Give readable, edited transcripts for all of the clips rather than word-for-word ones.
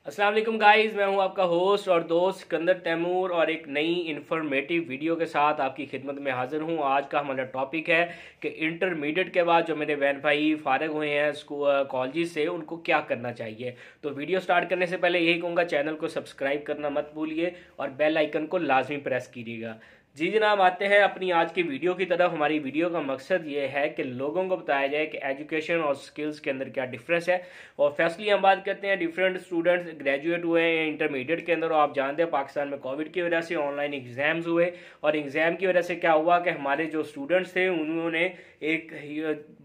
अस्सलाम वालेकुम गाइस, मैं हूं आपका होस्ट और दोस्त सिकंदर तैमूर और एक नई इन्फॉर्मेटिव वीडियो के साथ आपकी खिदमत में हाजिर हूं। आज का हमारा टॉपिक है कि इंटरमीडिएट के बाद जो मेरे बहन भाई फारिग हुए हैं स्कूल कॉलेज से उनको क्या करना चाहिए। तो वीडियो स्टार्ट करने से पहले यही कहूँगा, चैनल को सब्सक्राइब करना मत भूलिए और बेल आइकन को लाजमी प्रेस कीजिएगा। जी जनाब, आते हैं अपनी आज की वीडियो की तरफ। हमारी वीडियो का मकसद ये है कि लोगों को बताया जाए कि एजुकेशन और स्किल्स के अंदर क्या डिफरेंस है। और फैसली हम बात करते हैं डिफरेंट स्टूडेंट्स ग्रेजुएट हुए हैं इंटरमीडिएट के अंदर। और आप जानते हैं पाकिस्तान में कोविड की वजह से ऑनलाइन एग्जाम्स हुए और एग्जाम की वजह से क्या हुआ कि हमारे जो स्टूडेंट्स थे उन्होंने एक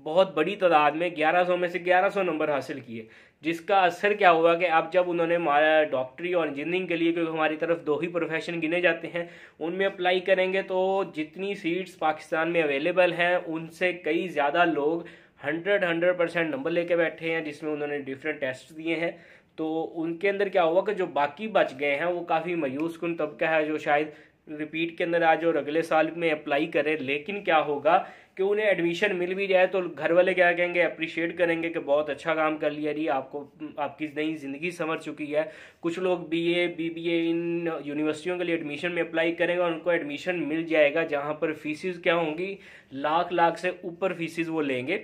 बहुत बड़ी तादाद में 1100 में से 1100 नंबर हासिल किए, जिसका असर क्या हुआ कि अब जब उन्होंने हमारा डॉक्टरी और इंजीनियरिंग के लिए, क्योंकि हमारी तरफ दो ही प्रोफेशन गिने जाते हैं, उनमें अप्लाई करेंगे तो जितनी सीट्स पाकिस्तान में अवेलेबल हैं उनसे कई ज़्यादा लोग 100% नंबर लेके बैठे हैं, जिसमें उन्होंने डिफरेंट टेस्ट दिए हैं। तो उनके अंदर क्या हुआ कि जो बाकी बच गए हैं वो काफ़ी मायूस कुन तबका है जो शायद रिपीट के अंदर आज और अगले साल में अप्लाई करें। लेकिन क्या होगा कि उन्हें एडमिशन मिल भी जाए तो घर वाले क्या कहेंगे, अप्रिशिएट करेंगे कि बहुत अच्छा काम कर लिया जी, आपको आपकी नई ज़िंदगी संवर चुकी है। कुछ लोग बीए बीबीए इन यूनिवर्सिटियों के लिए एडमिशन में अप्लाई करेंगे और उनको एडमिशन मिल जाएगा, जहाँ पर फीसिस क्या होंगी, लाख लाख से ऊपर फीसिस वो लेंगे।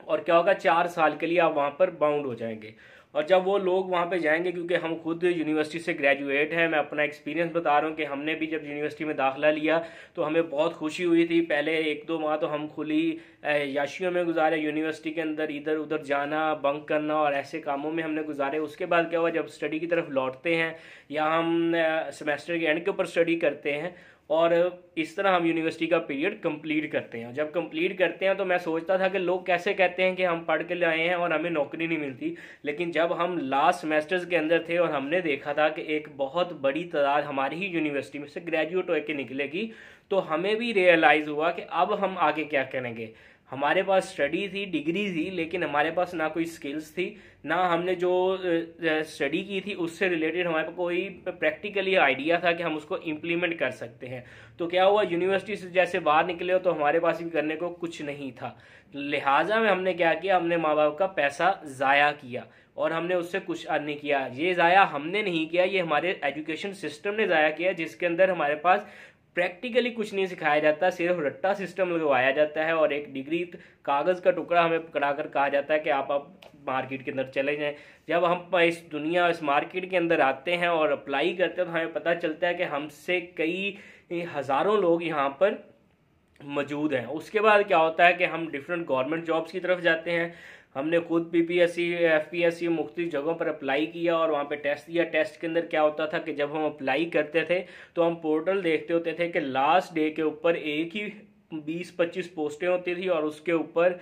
और क्या होगा, 4 साल के लिए आप वहाँ पर बाउंड हो जाएंगे। और जब वो लोग वहाँ पे जाएंगे, क्योंकि हम खुद यूनिवर्सिटी से ग्रेजुएट हैं, मैं अपना एक्सपीरियंस बता रहा हूँ कि हमने भी जब यूनिवर्सिटी में दाखिला लिया तो हमें बहुत खुशी हुई थी। पहले 1-2 माह तो हम खुली याशियों में गुजारे, यूनिवर्सिटी के अंदर इधर उधर जाना, बंक करना और ऐसे कामों में हमने गुजारे। उसके बाद क्या हुआ, जब स्टडी की तरफ लौटते हैं या हम सेमेस्टर के एंड के ऊपर स्टडी करते हैं और इस तरह हम यूनिवर्सिटी का पीरियड कंप्लीट करते हैं। जब कंप्लीट करते हैं तो मैं सोचता था कि लोग कैसे कहते हैं कि हम पढ़ के आए हैं और हमें नौकरी नहीं मिलती। लेकिन जब हम लास्ट सेमेस्टर्स के अंदर थे और हमने देखा था कि एक बहुत बड़ी तादाद हमारी ही यूनिवर्सिटी में से ग्रेजुएट होकर निकलेगी, तो हमें भी रियलाइज़ हुआ कि अब हम आगे क्या करेंगे। हमारे पास स्टडी थी, डिग्री थी, लेकिन हमारे पास ना कोई स्किल्स थी, ना हमने जो स्टडी की थी उससे रिलेटेड हमारे पास कोई प्रैक्टिकली आइडिया था कि हम उसको इम्प्लीमेंट कर सकते हैं। तो क्या हुआ, यूनिवर्सिटी से जैसे बाहर निकले हो तो हमारे पास भी करने को कुछ नहीं था। लिहाजा में हमने क्या किया, हमने माँ बाप का पैसा ज़ाया किया और हमने उससे कुछ अर्न नहीं किया। ये ज़ाया हमने नहीं किया, ये हमारे एजुकेशन सिस्टम ने ज़ाया किया, जिसके अंदर हमारे पास प्रैक्टिकली कुछ नहीं सिखाया जाता, सिर्फ रट्टा सिस्टम लगवाया जाता है और एक डिग्री कागज़ का टुकड़ा हमें पकड़ाकर कहा जाता है कि आप मार्केट के अंदर चले जाएं। जब हम इस मार्केट के अंदर आते हैं और अप्लाई करते हैं तो हमें पता चलता है कि हमसे कई हज़ारों लोग यहाँ पर मौजूद हैं। उसके बाद क्या होता है कि हम डिफरेंट गवर्नमेंट जॉब्स की तरफ जाते हैं। हमने खुद पीपीएससी एफपीएससी मुख्तलिफ जगहों पर अप्लाई किया और वहाँ पे टेस्ट दिया। टेस्ट के अंदर क्या होता था कि जब हम अप्लाई करते थे तो हम पोर्टल देखते होते थे कि लास्ट डे के ऊपर एक ही 20-25 पोस्टें होती थी और उसके ऊपर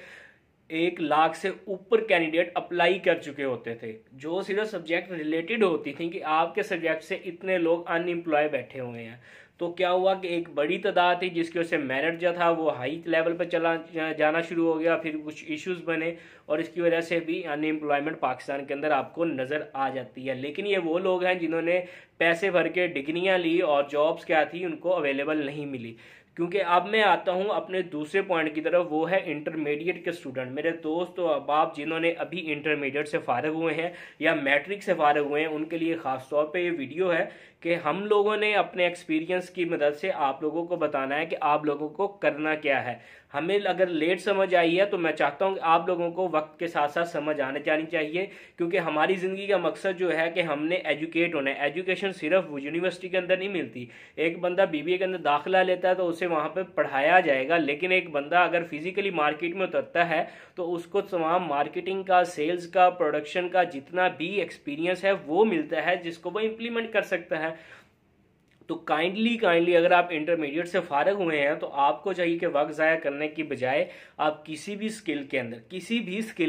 1 लाख से ऊपर कैंडिडेट अप्लाई कर चुके होते थे, जो सिर्फ सब्जेक्ट रिलेटेड होती थी कि आपके सब्जेक्ट से इतने लोग अनएम्प्लॉय बैठे हुए हैं। तो क्या हुआ कि एक बड़ी तादाद थी जिसकी वजह से मेरिट जो था वो हाई लेवल पर चला जाना शुरू हो गया। फिर कुछ इश्यूज बने और इसकी वजह से भी अनएम्प्लॉयमेंट पाकिस्तान के अंदर आपको नज़र आ जाती है। लेकिन ये वो लोग हैं जिन्होंने पैसे भर के डिग्रियाँ ली और जॉब्स क्या थी उनको अवेलेबल नहीं मिली। क्योंकि अब मैं आता हूं अपने दूसरे पॉइंट की तरफ, वो है इंटरमीडिएट के स्टूडेंट। मेरे दोस्त और अहबाब जिन्होंने अभी इंटरमीडिएट से फारिग हुए हैं या मैट्रिक से फारिग हुए हैं, उनके लिए ख़ास तौर पे ये वीडियो है कि हम लोगों ने अपने एक्सपीरियंस की मदद से आप लोगों को बताना है कि आप लोगों को करना क्या है। हमें अगर लेट समझ आई है तो मैं चाहता हूं कि आप लोगों को वक्त के साथ साथ समझ आने जानी चाहिए, क्योंकि हमारी ज़िंदगी का मकसद जो है कि हमने एजुकेट होना है। एजुकेशन सिर्फ यूनिवर्सिटी के अंदर नहीं मिलती। एक बंदा बीबीए के अंदर दाखिला लेता है तो उसे वहाँ पर पढ़ाया जाएगा, लेकिन एक बंदा अगर फिजिकली मार्केट में उतरता है तो उसको तमाम मार्केटिंग का, सेल्स का, प्रोडक्शन का जितना भी एक्सपीरियंस है वो मिलता है, जिसको वो इम्प्लीमेंट कर सकता है। तो काइंडली अगर आप इंटरमीडिएट से फारिग हुए हैं तो आपको चाहिए कि वक्त ज़ाया करने की बजाय आप किसी भी स्किल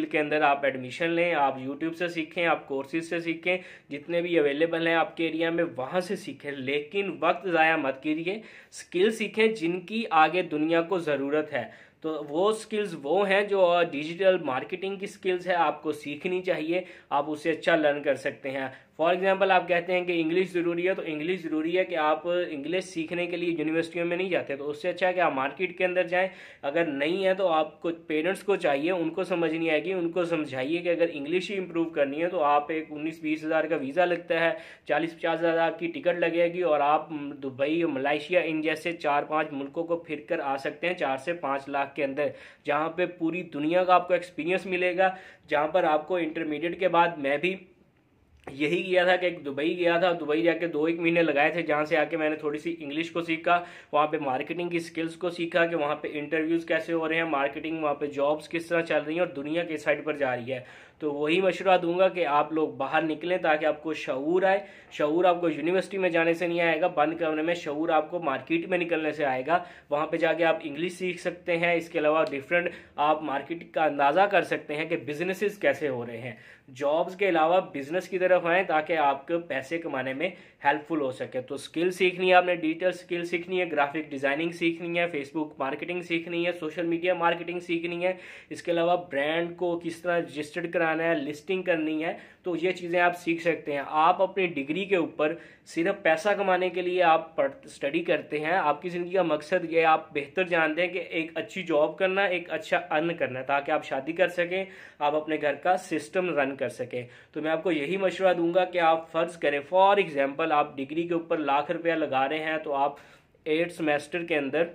के अंदर आप एडमिशन लें। आप यूट्यूब से सीखें, आप कोर्सेज से सीखें, जितने भी अवेलेबल हैं आपके एरिया में वहाँ से सीखें, लेकिन वक्त ज़ाया मत कीजिए। स्किल सीखें जिनकी आगे दुनिया को ज़रूरत है। तो वो स्किल्स वो हैं जो डिजिटल मार्केटिंग की स्किल्स है, आपको सीखनी चाहिए, आप उससे अच्छा लर्न कर सकते हैं। फॉर एग्जाम्पल आप कहते हैं कि इंग्लिश ज़रूरी है, तो इंग्लिश ज़रूरी है कि आप इंग्लिश सीखने के लिए यूनिवर्सिटियों में नहीं जाते, तो उससे अच्छा है कि आप मार्केट के अंदर जाएं। अगर नहीं है तो आपको पेरेंट्स को चाहिए, उनको समझ नहीं आएगी, उनको समझाइए कि अगर इंग्लिश ही इंप्रूव करनी है तो आप एक 19-20 हज़ार का वीज़ा लगता है, 40-50 हज़ार की टिकट लगेगी और आप दुबई और मलेशिया इन जैसे 4-5 मुल्कों को फिर कर आ सकते हैं 4 से 5 लाख के अंदर, जहाँ पे पूरी दुनिया का आपको एक्सपीरियंस मिलेगा। जहाँ पर आपको इंटरमीडिएट के बाद मैं भी यही किया था कि दुबई गया था, दुबई जाके 2-1 महीने लगाए थे, जहाँ से आके मैंने थोड़ी सी इंग्लिश को सीखा, वहाँ पे मार्केटिंग की स्किल्स को सीखा कि वहाँ पे इंटरव्यूज़ कैसे हो रहे हैं, मार्केटिंग वहाँ पे जॉब्स किस तरह चल रही हैं और दुनिया किस साइड पर जा रही है। तो वही मशवरा दूंगा कि आप लोग बाहर निकलें ताकि आपको शऊर आए। शऊर आपको यूनिवर्सिटी में जाने से नहीं आएगा, बंद कमरे में, शऊर आपको मार्केट में निकलने से आएगा। वहाँ पे जाके आप इंग्लिश सीख सकते हैं, इसके अलावा डिफरेंट आप मार्केट का अंदाज़ा कर सकते हैं कि बिजनेसेस कैसे हो रहे हैं। जॉब्स के अलावा बिजनेस की तरफ आए ताकि आपको पैसे कमाने में हेल्पफुल हो सके। तो स्किल सीखनी है आपने, डिजिटल स्किल सीखनी है, ग्राफिक डिज़ाइनिंग सीखनी है, फेसबुक मार्केटिंग सीखनी है, सोशल मीडिया मार्केटिंग सीखनी है, इसके अलावा ब्रांड को किस तरह रजिस्टर्ड कराना है, लिस्टिंग करनी है। तो ये चीज़ें आप सीख सकते हैं। आप अपनी डिग्री के ऊपर सिर्फ पैसा कमाने के लिए आप स्टडी करते हैं, आपकी ज़िंदगी का मकसद ये आप बेहतर जानते हैं कि एक अच्छी जॉब करना, एक अच्छा अर्न करना, ताकि आप शादी कर सकें, आप अपने घर का सिस्टम रन कर सकें। तो मैं आपको यही मशवरा दूंगा कि आप फ़र्ज़ करें फॉर एग्जांपल आप डिग्री के ऊपर लाख रुपया लगा रहे हैं, तो आप 8 सेमेस्टर के अंदर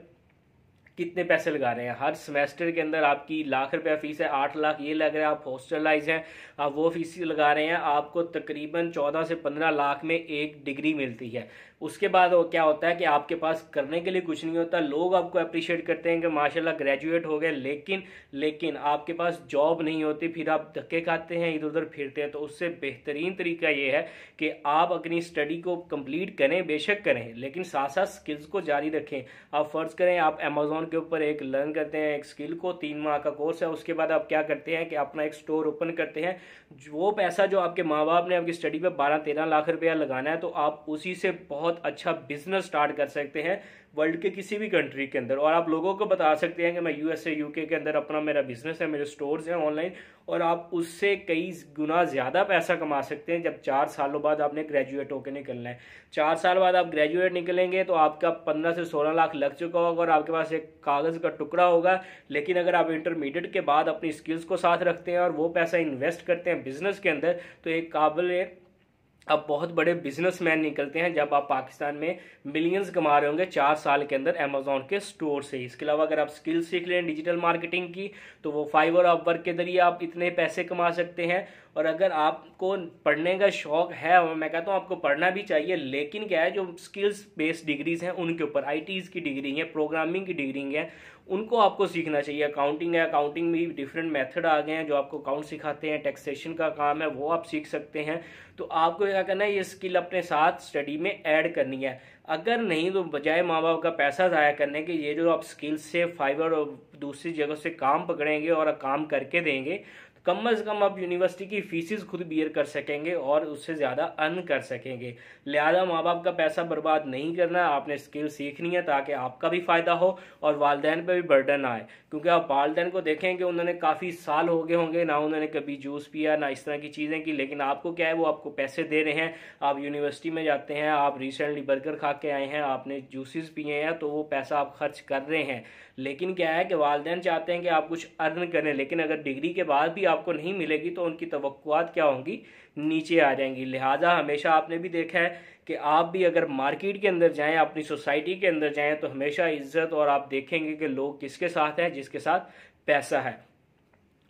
कितने पैसे लगा रहे हैं। हर सेमेस्टर के अंदर आपकी लाख रुपया फीस है, 8 लाख ये लग रहा है, आप हॉस्टलाइज हैं, आप वो फीस लगा रहे हैं, आपको तकरीबन 14 से 15 लाख में एक डिग्री मिलती है। उसके बाद वो क्या होता है कि आपके पास करने के लिए कुछ नहीं होता, लोग आपको अप्रिशिएट करते हैं कि माशाल्लाह ग्रेजुएट हो गए, लेकिन आपके पास जॉब नहीं होती, फिर आप धक्के खाते हैं, इधर उधर फिरते हैं। तो उससे बेहतरीन तरीका ये है कि आप अपनी स्टडी को कंप्लीट करें, बेशक करें, लेकिन साथ साथ स्किल्स को जारी रखें। आप फ़र्ज़ करें आप अमेज़ॉन के ऊपर एक लर्न करते हैं एक स्किल को, 3 माह का कोर्स है, उसके बाद आप क्या करते हैं कि अपना एक स्टोर ओपन करते हैं। वो पैसा जो आपके माँ बाप ने आपकी स्टडी पे 12-13 लाख रुपया लगाना है, तो आप उसी से बहुत अच्छा बिजनेस स्टार्ट कर सकते हैं वर्ल्ड के किसी भी कंट्री के अंदर। और आप लोगों को बता सकते हैं कि मैं यूएसए यूके के अंदर अपना मेरा बिजनेस है, मेरे स्टोर्स हैं ऑनलाइन, और आप उससे कई गुना ज़्यादा पैसा कमा सकते हैं जब 4 सालों बाद आपने ग्रेजुएट होकर निकलना है। 4 साल बाद आप ग्रेजुएट निकलेंगे तो आपका 15 से 16 लाख लग चुका होगा और आपके पास एक कागज़ का टुकड़ा होगा। लेकिन अगर आप इंटरमीडिएट के बाद अपनी स्किल्स को साथ रखते हैं और वो पैसा इन्वेस्ट करते हैं बिजनेस के अंदर, तो एक काबिल अब बहुत बड़े बिजनेसमैन निकलते हैं जब आप पाकिस्तान में मिलियंस कमा रहे होंगे 4 साल के अंदर अमेजोन के स्टोर से। इसके अलावा अगर आप स्किल सीख लें डिजिटल मार्केटिंग की, तो वो फाइवर और अपवर्क के जरिए आप इतने पैसे कमा सकते हैं। और अगर आपको पढ़ने का शौक है, और मैं कहता हूँ आपको पढ़ना भी चाहिए, लेकिन क्या है जो स्किल्स बेस्ड डिग्रीज हैं उनके ऊपर, आईटीज़ की डिग्री है, प्रोग्रामिंग की डिग्री है, उनको आपको सीखना चाहिए। अकाउंटिंग है, अकाउंटिंग में भी डिफरेंट मेथड आ गए हैं जो आपको अकाउंट सिखाते हैं, टैक्सेशन का काम है वो आप सीख सकते हैं। तो आपको क्या करना है, ये स्किल अपने साथ स्टडी में ऐड करनी है। अगर नहीं तो बजाय माँ बाप का पैसा ज़ाया करने के, ये जो आप स्किल्स से फाइवर और दूसरी जगह से काम पकड़ेंगे और काम करके देंगे, कम से कम आप यूनिवर्सिटी की फीसिस खुद बियर कर सकेंगे और उससे ज़्यादा अर्न कर सकेंगे। लिहाजा माँ बाप का पैसा बर्बाद नहीं करना, आपने स्किल सीखनी है ताकि आपका भी फ़ायदा हो और वालिदैन पे भी बर्डन आए। क्योंकि आप वालिदैन को देखेंगे उन्होंने काफ़ी साल हो गए होंगे ना उन्होंने कभी जूस पिया ना इस तरह की चीज़ें की, लेकिन आपको क्या है वो आपको पैसे दे रहे हैं। आप यूनिवर्सिटी में जाते हैं, आप रिसेंटली बर्गर खा के आए हैं, आपने जूसेस पिए हैं, तो वो पैसा आप खर्च कर रहे हैं। लेकिन क्या है कि वालिदैन चाहते हैं कि आप कुछ अर्न करें, लेकिन अगर डिग्री के बाद भी आपको नहीं मिलेगी तो उनकी तवक्कुआत क्या होंगी, नीचे आ जाएंगी। लिहाजा हमेशा आपने भी देखा है कि आप भी अगर मार्केट के अंदर जाएं, अपनी सोसाइटी के अंदर जाएं, तो हमेशा इज्जत, और आप देखेंगे कि लोग किसके साथ हैं, जिसके साथ पैसा है।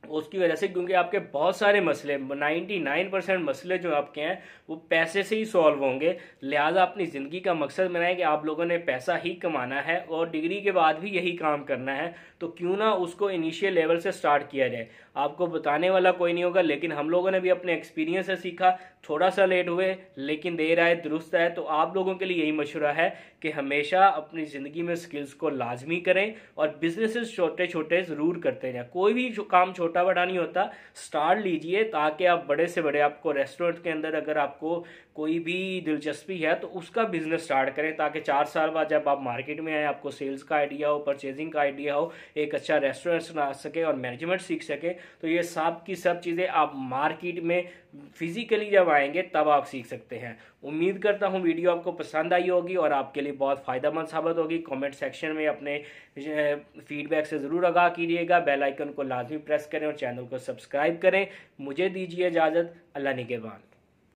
उसकी वजह से, क्योंकि आपके बहुत सारे मसले, 99% मसले जो आपके हैं वो पैसे से ही सॉल्व होंगे। लिहाजा अपनी ज़िंदगी का मकसद बनाएं कि आप लोगों ने पैसा ही कमाना है और डिग्री के बाद भी यही काम करना है, तो क्यों ना उसको इनिशियल लेवल से स्टार्ट किया जाए। आपको बताने वाला कोई नहीं होगा, लेकिन हम लोगों ने भी अपने एक्सपीरियंस से सीखा। थोड़ा सा लेट हुए लेकिन देर आए दुरुस्त है। तो आप लोगों के लिए यही मशवरा है कि हमेशा अपनी ज़िंदगी में स्किल्स को लाजमी करें और बिजनेसेस छोटे छोटे ज़रूर करते रहें। कोई भी काम छोटा छोटा बड़ा नहीं होता, स्टार्ट लीजिए ताकि आप बड़े से बड़े, आपको रेस्टोरेंट के अंदर अगर आपको कोई भी दिलचस्पी है तो उसका बिजनेस स्टार्ट करें, ताकि 4 साल बाद जब आप मार्केट में आए आपको सेल्स का आइडिया हो, परचेजिंग का आइडिया हो, एक अच्छा रेस्टोरेंट बना सके और मैनेजमेंट सीख सके। तो ये सब की सब चीज़ें आप मार्केट में फिजिकली जब आएंगे तब आप सीख सकते हैं। उम्मीद करता हूँ वीडियो आपको पसंद आई होगी और आपके लिए बहुत फ़ायदेमंद साबित होगी। कमेंट सेक्शन में अपने फीडबैक से ज़रूर आगाह कीजिएगा। बेल आइकन को लाजमी प्रेस करें और चैनल को सब्सक्राइब करें। मुझे दीजिए इजाज़त। अल्लाह निगहबान।